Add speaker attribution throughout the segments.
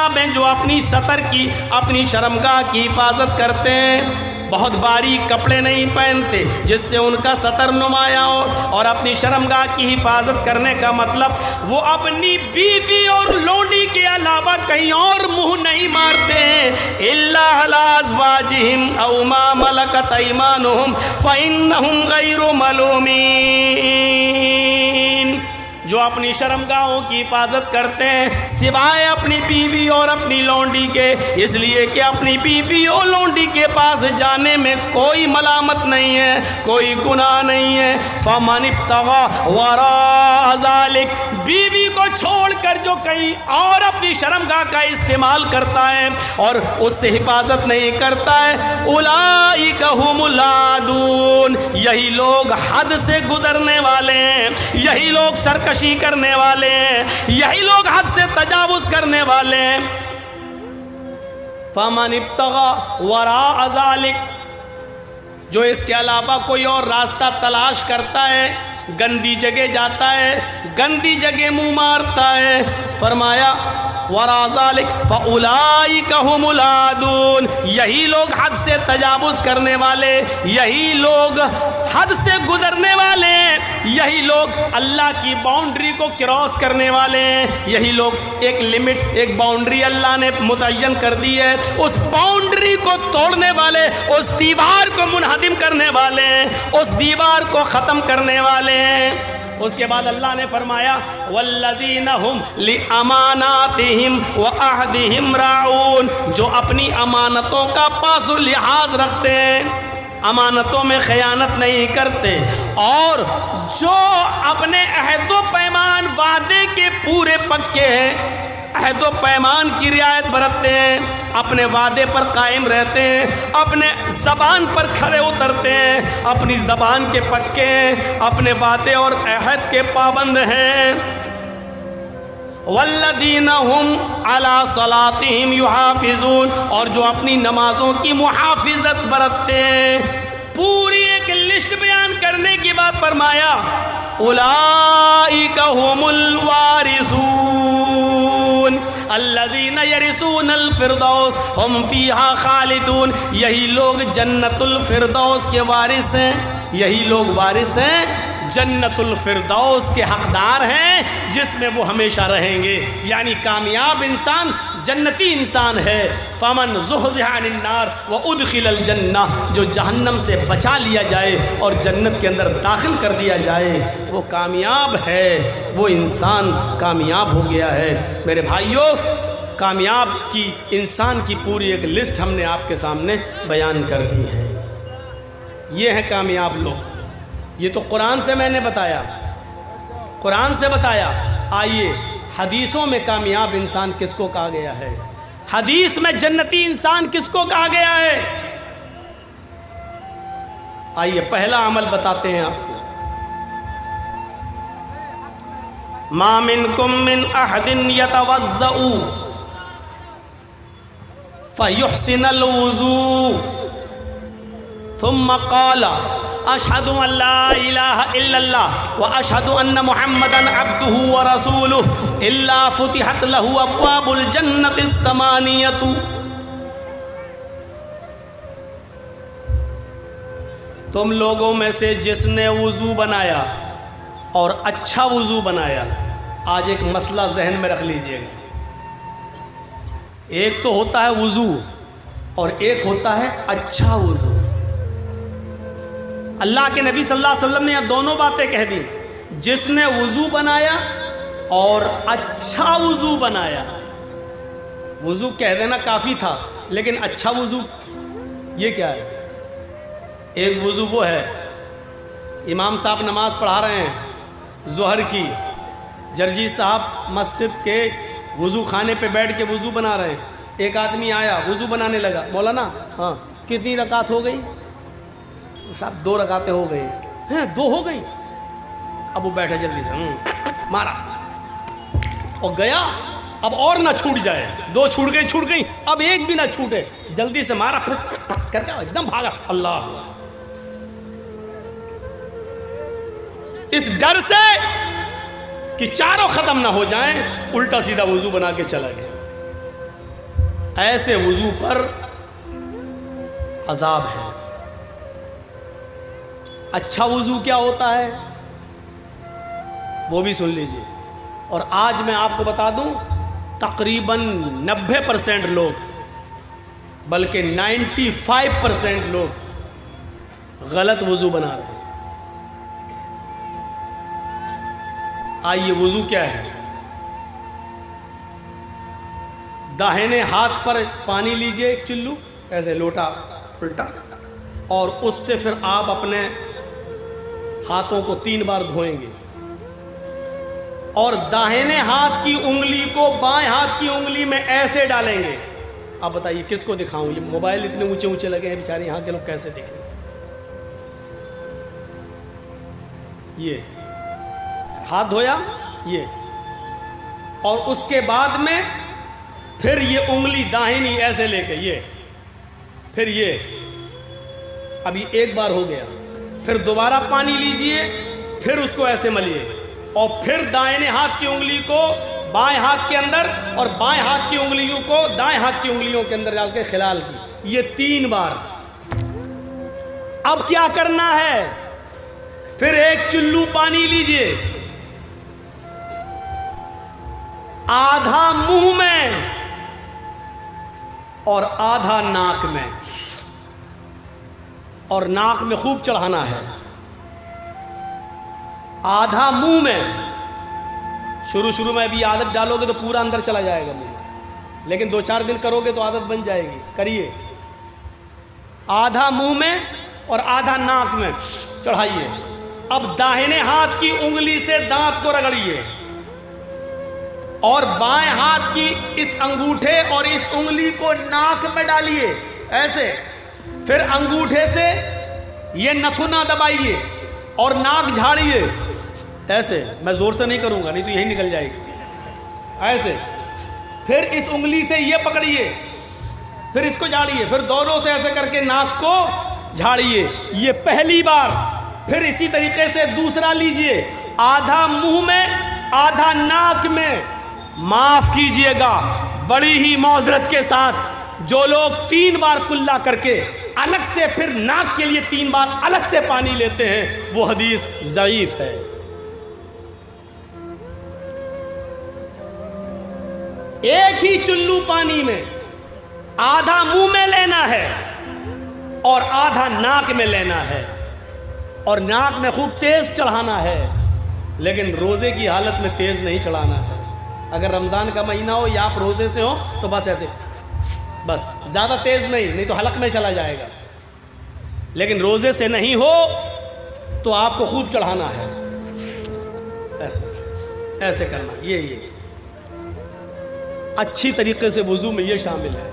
Speaker 1: کامیاب ہیں جو اپنی سطر کی، اپنی شرمگاہ کی حفاظت کرتے ہیں، بہت باریک کپڑے نہیں پہنتے جس سے ان کا سطر نمایاں ہو، اور اپنی شرمگاہ کی حفاظت کرنے کا مطلب وہ اپنی بیوی اور لونڈی کے علاوہ کہیں اور منہ نہیں مارتے ہیں، الا علی ازواجہم او ما ملکت ایمانہم فانہم غیر ملومین، جو اپنی شرمگاہوں کی حفاظت کرتے ہیں سوائے اپنی بیوی اور اپنی لونڈی کے، اس لیے کہ اپنی بیوی اور لونڈی کے پاس جانے میں کوئی ملامت نہیں ہے، کوئی گناہ نہیں ہے۔ فمن ابتغى وراء ذلك، بیوی کو چھوڑ کر جو کہیں اور اپنی شرمگاہ کا استعمال کرتا ہے اور اس سے حفاظت نہیں کرتا ہے، اولئک هم العادون، یہی لوگ حد سے گزرنے والے ہیں، یہی لوگ سرکش کرنے والے ہیں، یہی لوگ حد سے تجاوز کرنے والے ہیں۔ فمن ابتغى وراء ذلك، جو اس کے علاوہ کوئی اور راستہ تلاش کرتا ہے، گندی جگہ جاتا ہے، گندی جگہ منہ مارتا ہے، فرمایا وراء ذلك فاولئک هم العادون، یہی لوگ حد سے تجاوز کرنے والے، یہی لوگ حد سے گزرنے والے ہیں، یہی لوگ اللہ کی باؤنڈری کو کراس کرنے والے ہیں، یہی لوگ ایک لمٹ، ایک باؤنڈری اللہ نے متعین کر دی ہے، اس باؤنڈری کو توڑنے والے، اس دیوار کو منہدم کرنے والے ہیں، اس دیوار کو ختم کرنے والے ہیں۔ اس کے بعد اللہ نے فرمایا والذین هم لاماناتہم وعہدہم راعون، جو اپنی امانتوں کا پاس و لحاظ رکھتے ہیں، امانتوں میں خیانت نہیں کرتے، اور جو اپنے عہد و پیمان وعدے کے پورے پکے ہیں، عہد و پیمان کی رعایت برتتے ہیں، اپنے وعدے پر قائم رہتے ہیں، اپنے زبان پر کھڑے اترتے ہیں، اپنی زبان کے پکے ہیں، اپنے وعدے اور عہد کے پابند ہیں۔ والذین هم علی صلاتہم یحافظون، اور جو اپنی نمازوں کی محافظت برتتے ہیں۔ پوری ایک لسٹ بیان کرنے کے بعد فرمایا اولئک هم الوارثون الذین یرثون الفردوس هم فیہا خالدون، یہی لوگ جنت الفردوس کے وارث ہیں، یہی لوگ وارث ہیں، جنت الفردوس کے حقدار ہیں جس میں وہ ہمیشہ رہیں گے، یعنی کامیاب انسان جنتی انسان ہے۔ فمن زحزح عن النار وادخل الجنہ، جو جہنم سے بچا لیا جائے اور جنت کے اندر داخل کر دیا جائے وہ کامیاب ہے، وہ انسان کامیاب ہو گیا ہے۔ میرے بھائیوں، کامیاب کی انسان کی پوری ایک لسٹ ہم نے آپ کے سامنے بیان کر دی ہے۔ یہ ہیں کامیاب لوگ، یہ تو قرآن سے میں نے بتایا، قرآن سے بتایا۔ آئیے حدیثوں میں کامیاب انسان کس کو کہا گیا ہے، حدیث میں جنتی انسان کس کو کہا گیا ہے؟ آئیے پہلا عمل بتاتے ہیں آپ کو۔ ما منکم من احد یتوضأ فیحسن الوضوء ثم قال اشہد ان لا الہ الا اللہ واشہد ان محمدا عبدہ ورسولہ الا فتحت لہ ابواب الجنۃ الثمانیۃ۔ تم لوگوں میں سے جس نے وضو بنایا اور اچھا وضو بنایا، آج ایک مسئلہ ذہن میں رکھ لیجئے گا، ایک تو ہوتا ہے وضو اور ایک ہوتا ہے اچھا وضو۔ اللہ کے نبی صلی اللہ علیہ وسلم نے یہ دونوں باتیں کہہ دی، جس نے وضو بنایا اور اچھا وضو بنایا۔ وضو کہہ دینا کافی تھا، لیکن اچھا وضو یہ کیا ہے؟ ایک وضو وہ ہے، امام صاحب نماز پڑھا رہے ہیں ظہر کی، جرجی صاحب مسجد کے وضو خانے پہ بیٹھ کے وضو بنا رہے ہیں، ایک آدمی آیا وضو بنانے لگا، مولانا ہاں کتنی رکعت ہو گئی؟ صاحب 2 رکعتیں ہو گئی ہیں۔ 2 ہو گئی؟ اب وہ بیٹھے جلدی سے مارا اور گیا، اب اور نہ چھوٹ جائے، 2 چھوٹ گئی، اب ایک بھی نہ چھوٹے، جلدی سے مارا کر کے ایک دم بھاگا، اللہ، اس ڈر سے کہ چاروں ختم نہ ہو جائیں الٹا سیدھا وضو بنا کے چلا گیا۔ ایسے وضو پر عذاب ہے۔ اچھا وضو کیا ہوتا ہے وہ بھی سن لیجئے۔ اور آج میں آپ کو بتا دوں تقریباً 90% لوگ بلکہ 95% لوگ غلط وضو بنا رہے ہیں۔ آئیے وضو کیا ہے؟ داہنے ہاتھ پر پانی لیجئے ایک چلو، ایسے لوٹا الٹا، اور اس سے پھر آپ اپنے ہاتھوں کو 3 بار دھوئیں گے، اور داہنے ہاتھ کی انگلی کو بائیں ہاتھ کی انگلی میں ایسے ڈالیں گے۔ آپ بتائیے کس کو دکھاؤں؟ یہ موبائل اتنے اونچے اونچے لگے ہیں بیچارے، یہاں کے لوگ کیسے دیکھیں؟ یہ ہاتھ دھویا یہ، اور اس کے بعد میں پھر یہ انگلی داہنی ایسے لے کے یہ، پھر یہ، ابھی ایک بار ہو گیا، پھر دوبارہ پانی لیجئے، پھر اس کو ایسے ملیے، اور پھر دائیں ہاتھ کی انگلی کو بائیں ہاتھ کے اندر اور بائیں ہاتھ کی انگلیوں کو دائیں ہاتھ کی انگلیوں کے اندر ڈال کے خلال کی، یہ 3 بار۔ اب کیا کرنا ہے؟ پھر ایک چلو پانی لیجئے، آدھا منہ میں اور آدھا ناک میں، اور ناک میں خوب چڑھانا ہے، آدھا منہ میں۔ شروع میں ابھی عادت ڈالو گے تو پورا اندر چلا جائے گا منہ میں، لیکن 2-4 دن کرو گے تو عادت بن جائے گی۔ کریے، آدھا منہ میں اور آدھا ناک میں چڑھائیے۔ اب داہنے ہاتھ کی انگلی سے دانت کو رگڑیے، اور بائیں ہاتھ کی اس انگوٹھے اور اس انگلی کو ناک میں ڈالیے ایسے، پھر انگوٹھے سے یہ نتھنا دبائیے اور ناک جھاڑیے ایسے۔ میں زور سے نہیں کروں گا نہیں تو یہی نکل جائے گی، ایسے۔ پھر اس انگلی سے یہ پکڑیے، پھر اس کو جھاڑیے، پھر دونوں سے ایسے کر کے ناک کو جھاڑیے، یہ پہلی بار۔ پھر اسی طریقے سے دوسرا لیجئے، آدھا منہ میں آدھا ناک میں۔ معاف کیجئے گا بڑی ہی معذرت کے ساتھ، جو لوگ 3 بار کلا کر کے الگ سے پھر ناک کے لیے 3 بار الگ سے پانی لیتے ہیں، وہ حدیث ضعیف ہے۔ ایک ہی چلو پانی میں آدھا منہ میں لینا ہے اور آدھا ناک میں لینا ہے، اور ناک میں خوب تیز چڑھانا ہے، لیکن روزے کی حالت میں تیز نہیں چڑھانا ہے۔ اگر رمضان کا مہینہ ہو یا آپ روزے سے ہو تو بس ایسے، بس زیادہ تیز نہیں تو حلق میں چلا جائے گا، لیکن روزے سے نہیں ہو تو آپ کو خوب چڑھانا ہے، ایسے ایسے کرنا۔ یہ اچھی طریقے سے وضو میں یہ شامل ہے۔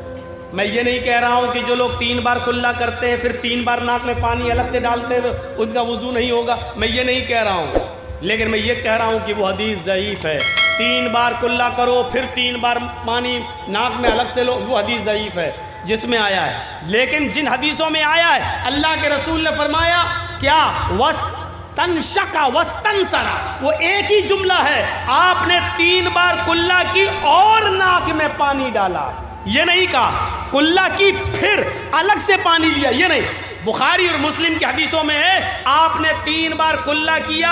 Speaker 1: میں یہ نہیں کہہ رہا ہوں کہ جو لوگ 3 بار کلا کرتے ہیں پھر 3 بار ناک میں پانی الگ سے ڈالتے ہیں ان کا وضو نہیں ہوگا، میں یہ نہیں کہہ رہا ہوں، لیکن میں یہ کہہ رہا ہوں کہ وہ حدیث ضعیف ہے۔ 3 بار کلا کرو پھر 3 بار پانی ناک میں الگ سے لو، وہ حدیث ضعیف ہے جس میں آیا ہے۔ لیکن جن حدیثوں میں آیا ہے اللہ کے رسول نے فرمایا کیا؟ وَاسْتَنْشَقَ وَاسْتَنْسَرَ، وہ ایک ہی جملہ ہے، آپ نے 3 بار کلا کی اور ناک میں پانی ڈالا، یہ نہیں کہا کلا کی پھر الگ سے پانی لیا، یہ نہیں۔ بخاری اور مسلم کی حدیثوں میں ہے آپ نے 3 بار کلا کیا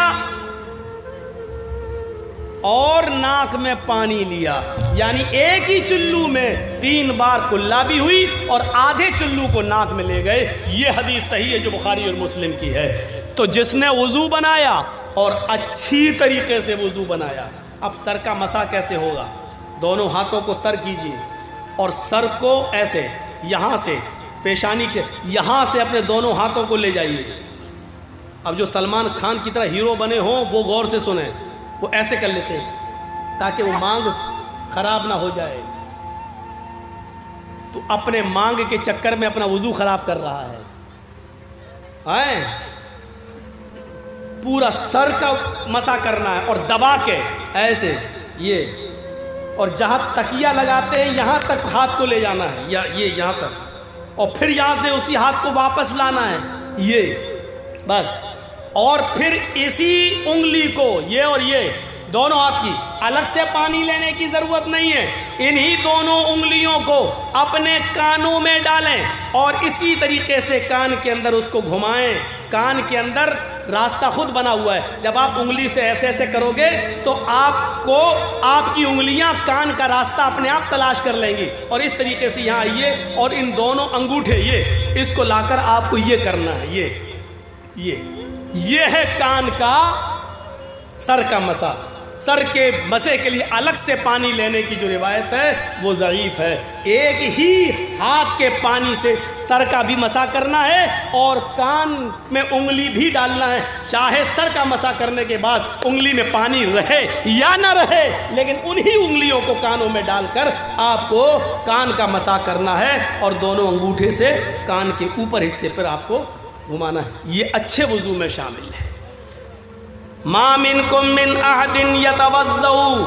Speaker 1: اور ناک میں پانی لیا، یعنی ایک ہی چلو میں 3 بار کلا بھی ہوئی اور آدھے چلو کو ناک میں لے گئے۔ یہ حدیث صحیح ہے جو بخاری اور مسلم کی ہے۔ تو جس نے وضو بنایا اور اچھی طریقے سے وضو بنایا، اب سر کا مسح کیسے ہوگا؟ دونوں ہاتھوں کو تر کیجیے اور سر کو ایسے یہاں سے پیشانی کے یہاں سے اپنے دونوں ہاتھوں کو لے جائیے۔ اب جو سلمان خان کی طرح ہیرو بنے ہوں وہ غور سے سنیں، وہ ایسے کر لیتے ہیں تاکہ وہ مانگ خراب نہ ہو جائے۔ تو اپنے مانگ کے چکر میں اپنا وضو خراب کر رہا ہے۔ پورا سر کا مسح کرنا ہے اور دبا کے ایسے یہ، اور جہاں تکیہ لگاتے ہیں یہاں تک ہاتھ کو لے جانا ہے، یا یہ یہاں تک، اور پھر یہاں سے اسی ہاتھ کو واپس لانا ہے، یہ بس۔ اور پھر اسی انگلی کو یہ اور یہ دونوں ہاتھ کی، الگ سے پانی لینے کی ضرورت نہیں ہے، انہی دونوں انگلیوں کو اپنے کانوں میں ڈالیں اور اسی طریقے سے کان کے اندر اس کو گھمائیں۔ کان کے اندر راستہ خود بنا ہوا ہے، جب آپ انگلی سے ایسے ایسے کرو گے تو آپ کو آپ کی انگلیاں کان کا راستہ اپنے آپ تلاش کر لیں گی، اور اس طریقے سے یہاں آئیے اور ان دونوں انگوٹھے اس کو لا کر آپ کو یہ کرنا ہے، یہ ہے کان کا سر کا مسح۔ سر کے مسح کے لیے الگ سے پانی لینے کی جو روایت ہے وہ ضعیف ہے، ایک ہی ہاتھ کے پانی سے سر کا بھی مسح کرنا ہے اور کان میں انگلی بھی ڈالنا ہے، چاہے سر کا مسح کرنے کے بعد انگلی میں پانی رہے یا نہ رہے، لیکن انہی انگلیوں کو کانوں میں ڈال کر آپ کو کان کا مسح کرنا ہے اور دونوں انگوٹھے سے کان کے اوپر حصے پر آپ کو گھمانا ہے۔ یہ اچھے وضو میں شامل ہے۔ ما منکم من احد یتوضؤ،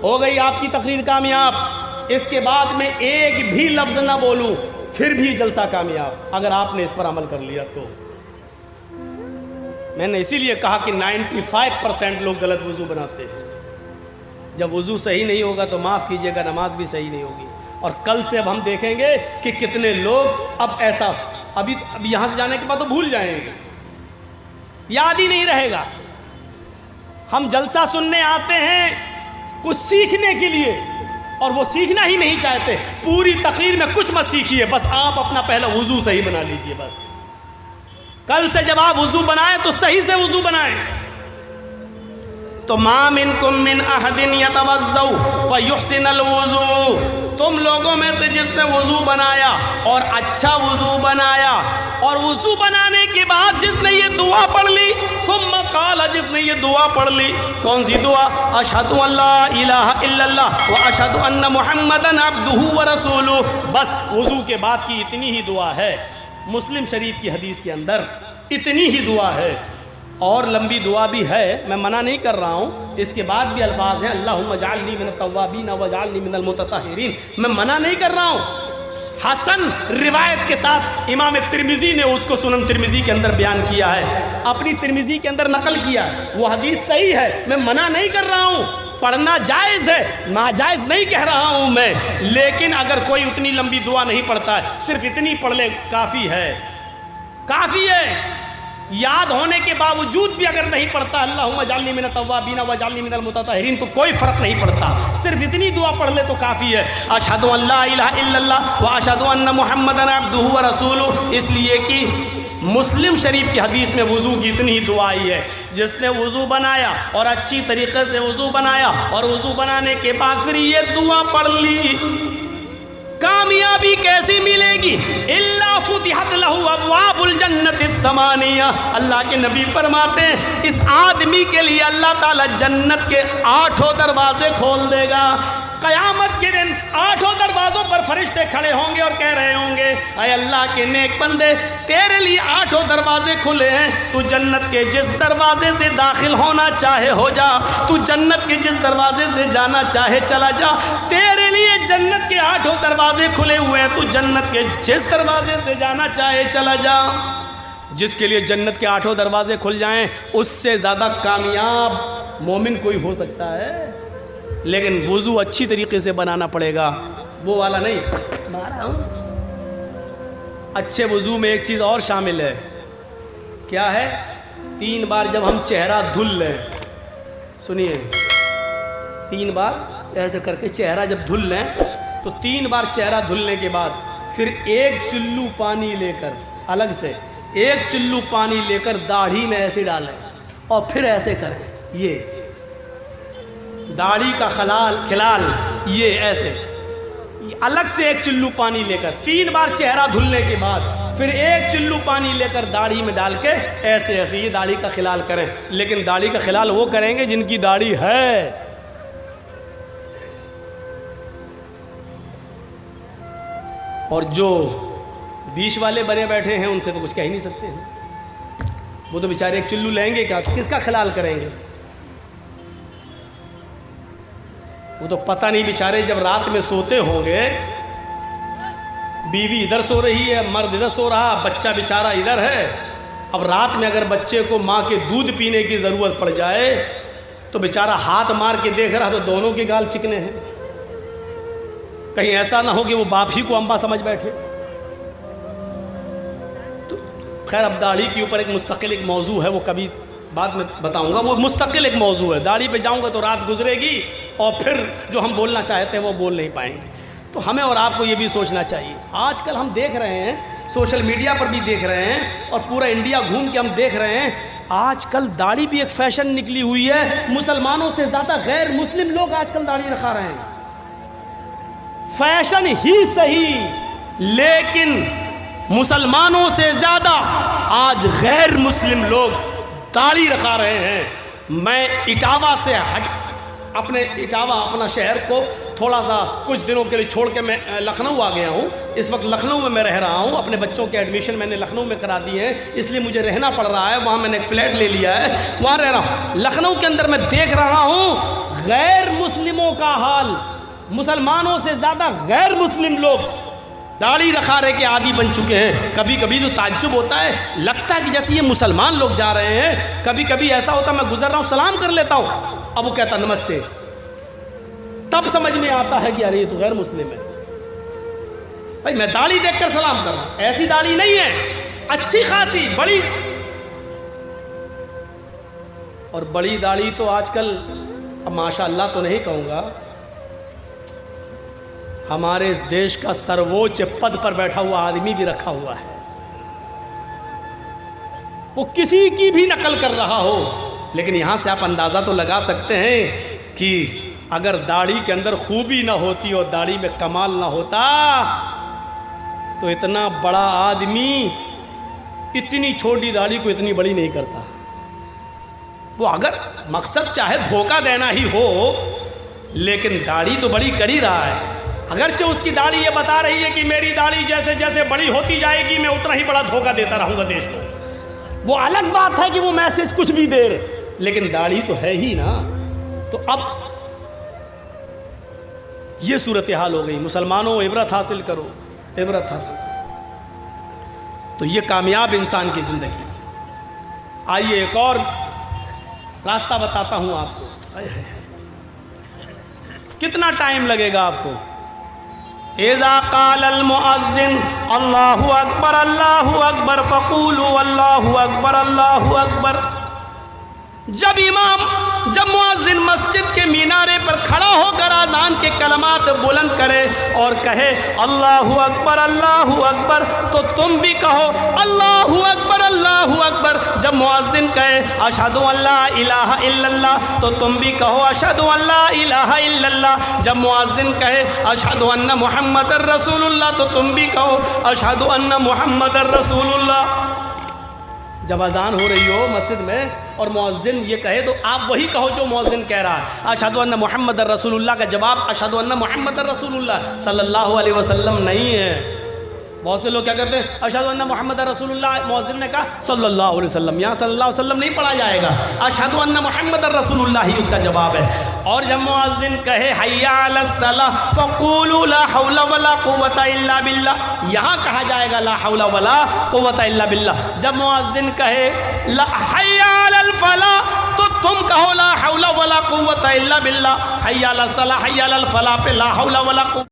Speaker 1: ہو گئی آپ کی تقریر کامیاب۔ اس کے بعد میں ایک بھی لفظ نہ بولوں، پھر بھی جلسہ کامیاب، اگر آپ نے اس پر عمل کر لیا تو۔ میں نے اسی لیے کہا کہ 95% لوگ غلط وضو بناتے ہیں۔ جب وضو صحیح نہیں ہوگا تو معاف کیجئے گا، نماز بھی صحیح نہیں ہوگی۔ اور کل سے اب ہم دیکھیں گے کہ کتنے لوگ اب ایسا ابھی یہاں سے جانے کے بعد تو بھول جائیں گے، یاد ہی نہیں رہے گا۔ ہم جلسہ سننے آتے ہیں کچھ سیکھنے کے لیے، اور وہ سیکھنا ہی نہیں چاہتے۔ پوری تقریر میں کچھ مت سیکھیے، بس آپ اپنا پہلا وضو صحیح بنا لیجئے۔ بس کل سے جب آپ وضو بنائیں تو صحیح سے وضو بنائیں۔ تو ما منکم من احد یتوضؤ فیحسن الوضوء، تم لوگوں میں سے جس نے وضو بنایا اور اچھا وضو بنایا، اور وضو بنانے کے بعد جس نے یہ دعا پڑھ لی، ثم قال، جس نے یہ دعا پڑھ لی، کون سی دعا؟ اشہد ان لا الہ الا اللہ واشہد ان محمدا عبدہ ورسولہ۔ بس وضو کے بعد کی اتنی ہی دعا ہے، مسلم شریف کی حدیث کے اندر اتنی ہی دعا ہے، اور لمبی دعا بھی ہے، میں منع نہیں کر رہا ہوں، اس کے بعد بھی الفاظ ہیں اللہم اجعلنی من التوابین واجعلنی من المتطہرین، میں منع نہیں کر رہا ہوں۔ حسن روایت کے ساتھ امام ترمذی نے اس کو سنن ترمذی کے اندر بیان کیا ہے، اپنی ترمذی کے اندر نقل کیا ہے، وہ حدیث صحیح ہے، میں منع نہیں کر رہا ہوں، پڑھنا جائز ہے، ناجائز نہیں کہہ رہا ہوں میں، لیکن اگر کوئی اتنی لمبی دعا نہیں پڑھتا ہے، صرف اتنی پڑھ لے کافی ہے، کافی ہے۔ یاد ہونے کے باوجود بھی اگر نہیں پڑھتا اللہم اجعلنی من التوابین واجعلنی من المتطہرین تو کوئی فرق نہیں پڑتا، صرف اتنی دعا پڑھ لے تو کافی ہے۔ اشہد ان لا الہ الا اللہ واشہد ان محمدا عبدہ ورسولہ، اس لیے کہ مسلم شریف کی حدیث میں وضو کی اتنی ہی دعا آئی ہے، جس نے وضو بنایا اور اچھی طریقے سے وضو بنایا اور وضو بنانے کے بعد پھر یہ دعا پڑھ لی، کامیابی کیسی ملے گی؟ الا فتحت لہ ابواب الجنت الثمانیہ، اللہ کے نبی فرماتے ہیں اس آدمی کے لیے اللہ تعالی جنت کے 8 دروازے کھول دے گا۔ قیامت کے دن 8 دروازوں پر فرشتے کھڑے ہوں گے اور کہہ رہے ہوں گے اے اللہ کے نیک بندے، تیرے لیے 8 دروازے کھلے ہیں، تو جنت کے جس دروازے سے داخل ہونا چاہے ہو جا، تو جنت کے جس دروازے سے جانا چاہے چلا جا، تیرے لیے جنت کے 8 دروازے کھلے ہوئے ہیں، تو جنت کے جس دروازے سے جانا چاہے چلا جا۔ جس کے لیے جنت کے 8 دروازے کھل جائیں اس سے زیادہ کامیاب مومن کوئی ہو سکتا ہے، لیکن وضو اچھی طریقے سے بنانا پڑے گا، وہ والا نہیں مارا ہوں۔ اچھے وضو میں ایک چیز اور شامل ہے، کیا ہے؟ 3 بار جب ہم چہرہ دھل لیں، سنیے، 3 بار ایسے کر کے چہرہ جب دھل لیں تو 3 بار چہرہ دھلنے کے بعد پھر 1 چلو پانی لے کر، الگ سے 1 چلو پانی لے کر داڑھی میں ایسے ڈالیں اور پھر ایسے کریں، یہ داڑھی کا کھلال یہ ایسے الگ سے 1 چلو پانی لے کر 3 بار چہرہ دھلنے کے بعد پھر 1 چلو پانی لے کر داڑھی میں ڈال کے ایسے ایسے یہ داڑھی کا خلال کریں، لیکن داڑھی کا خلال وہ کریں گے جن کی داڑھی ہے، اور جو بیچ والے بنے بیٹھے ہیں ان سے تو کچھ کہہ ہی نہیں سکتے ہیں، وہ تو بیچارے 1 چلو لیں گے، کیا کس کا خلال کریں گے؟ وہ تو پتہ نہیں بیچارے جب رات میں سوتے ہوں گے، بیوی ادھر سو رہی ہے، مرد ادھر سو رہا، بچہ بیچارہ ادھر ہے، اب رات میں اگر بچے کو ماں کے دودھ پینے کی ضرورت پڑ جائے تو بیچارہ ہاتھ مار کے دیکھ رہا تو دونوں کے گال چکنے ہیں، کہیں ایسا نہ ہو کہ وہ باپ ہی کو امبا سمجھ بیٹھے۔ تو خیر اب داڑھی کے اوپر ایک مستقل ایک موضوع ہے، وہ کبھی بعد میں بتاؤں گا، وہ مستقل ایک موضوع ہے، داڑھی پہ جاؤں گا تو رات گزرے گی اور پھر جو ہم بولنا چاہتے ہیں وہ بول نہیں پائیں گے۔ تو ہمیں اور آپ کو یہ بھی سوچنا چاہیے، آج کل ہم دیکھ رہے ہیں سوشل میڈیا پر بھی دیکھ رہے ہیں اور پورا انڈیا گھوم کے ہم دیکھ رہے ہیں، آج کل داڑھی بھی ایک فیشن نکلی ہوئی ہے، مسلمانوں سے زیادہ غیر مسلم لوگ آج کل داڑھی رکھا رہے ہیں۔ فیشن ہی صحیح، لیکن مسلمانوں سے زیادہ آج غیر مسلم لوگ داڑھی رکھا رہے ہیں۔ میں اٹاوا سے اپنا شہر کو تھوڑا سا کچھ دنوں کے لیے چھوڑ کے میں لکھنؤ آ گیا ہوں، اس وقت لکھنؤ میں رہ رہا ہوں، اپنے بچوں کے ایڈمیشن میں نے لکھنؤ میں کرا دی ہے، اس لیے مجھے رہنا پڑ رہا ہے، وہاں میں نے ایک فلیٹ لے لیا ہے، وہاں رہ رہا ہوں۔ لکھنؤ کے اندر میں دیکھ رہا ہوں غیر مسلموں کا حال، مسلمانوں سے زیادہ غیر مسلم لوگ داڑھی رکھارے کے عادی بن چکے ہیں۔ کبھی کبھی تو تعجب ہوتا ہے، لگتا ہے کہ جیسے یہ مسلمان لوگ جا رہے ہیں۔ کبھی کبھی ایسا ہوتا ہے میں گزر رہا ہوں سلام کر لیتا ہوں، اب وہ کہتا نمستے، تب سمجھ میں آتا ہے کہ یار یہ تو غیر مسلم ہے۔ بھائی میں داڑھی دیکھ کر سلام کر رہا ہوں، ایسی داڑھی نہیں ہے، اچھی خاصی بڑی، اور بڑی داڑھی تو آج کل اب ماشاء اللہ تو نہیں کہوں گا، ہمارے اس دیش کا سرووچ پد پر بیٹھا ہوا آدمی بھی رکھا ہوا ہے، وہ کسی کی بھی نقل کر رہا ہو، لیکن یہاں سے آپ اندازہ تو لگا سکتے ہیں کہ اگر داڑھی کے اندر خوبی نہ ہوتی اور داڑھی میں کمال نہ ہوتا تو اتنا بڑا آدمی اتنی چھوٹی داڑھی کو اتنی بڑی نہیں کرتا۔ وہ اگر مقصد چاہے دھوکہ دینا ہی ہو، لیکن داڑھی تو بڑی کر ہی رہا ہے، اگرچہ اس کی داڑھی یہ بتا رہی ہے کہ میری داڑھی جیسے جیسے بڑی ہوتی جائے گی میں اتنا ہی بڑا دھوکہ دیتا رہوں گا دیش کو۔ وہ الگ بات ہے کہ وہ میسج کچھ بھی دے رہے، لیکن داڑھی تو ہے ہی نا۔ تو اب یہ صورتحال ہو گئی، مسلمانوں عبرت حاصل کرو، عبرت حاصل کرو۔ تو یہ کامیاب انسان کی زندگی۔ آئیے ایک اور راستہ بتاتا ہوں آپ کو، کتنا ٹائم لگے گا آپ کو۔ اذا قال المؤذن اللہ اکبر فقولوا اللہ اکبر۔ جب مؤذن مسجد کے مینارے پر کھڑا ہو کر اذان کے کلمات بلند کرے اور کہے اللہ اکبر تو تم بھی کہو اللہ اکبر۔ جب مؤذن کہے اشہد ان لا الہ الا اللہ تو تم بھی کہو اشہد ان لا الہ الا اللہ۔ جب مؤذن کہے اشہد ان محمد رسول اللہ تو تم بھی کہو اشہد ان محمد رسول اللہ۔ جب اذان ہو رہی ہو مسجد میں اور مؤذن یہ کہے تو آپ وہی کہو جو مؤذن کہہ رہا ہے۔ اشہد ان محمد رسول اللہ کا جواب اشہد ان محمد رسول اللہ صلی اللہ علیہ وسلم نہیں ہے۔ بہت سے لوگ کیا کرتے ہیں اشہد ان محمد رسول اللہ، مؤذن نے کہا صلی اللہ علیہ وسلم، یہاں صلی اللہ علیہ وسلم نہیں پڑھا جائے گا، اشہد ان محمد رسول اللہ ہی اس کا جواب ہے۔ اور جب مؤذن کہے حی علی الصلاۃ فقولوا لا حول ولا قوۃ الا باللہ، یہاں کہا جائے گا لا حول ولا قوۃ الا باللہ۔ جب مؤذن کہے حی علی الفلاح تو تم کہو لا حول ولا قوۃ الا باللہ۔ حی علی الصلاۃ حی علی الفلاح پہ لا حول ولا قوۃ